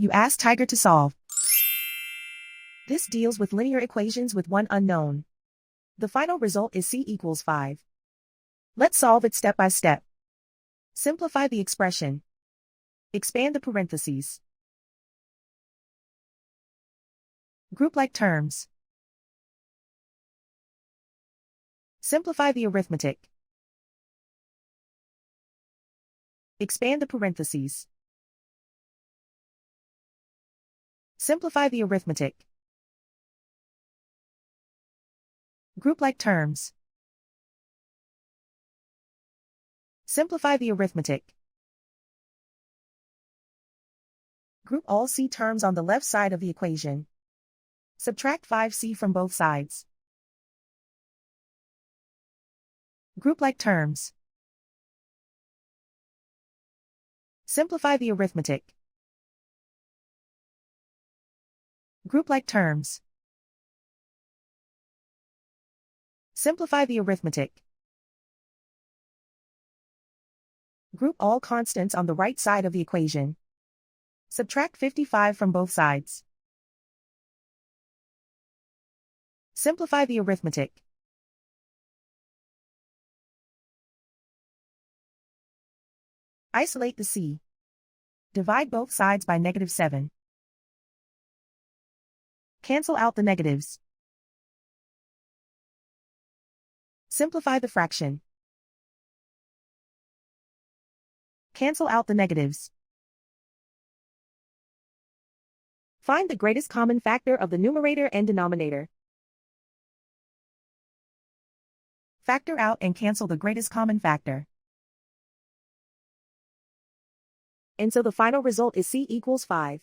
You ask Tiger to solve. This deals with linear equations with one unknown. The final result is c equals 5. Let's solve it step by step. Simplify the expression. Expand the parentheses. Group like terms. Simplify the arithmetic. Expand the parentheses. Simplify the arithmetic. Group like terms. Simplify the arithmetic. Group all c terms on the left side of the equation. Subtract 5c from both sides. Group like terms. Simplify the arithmetic. Group like terms. Simplify the arithmetic. Group all constants on the right side of the equation. Subtract 55 from both sides. Simplify the arithmetic. Isolate the c. Divide both sides by -7. Cancel out the negatives. Simplify the fraction. Cancel out the negatives. Find the greatest common factor of the numerator and denominator. Factor out and cancel the greatest common factor. And so the final result is c equals 5.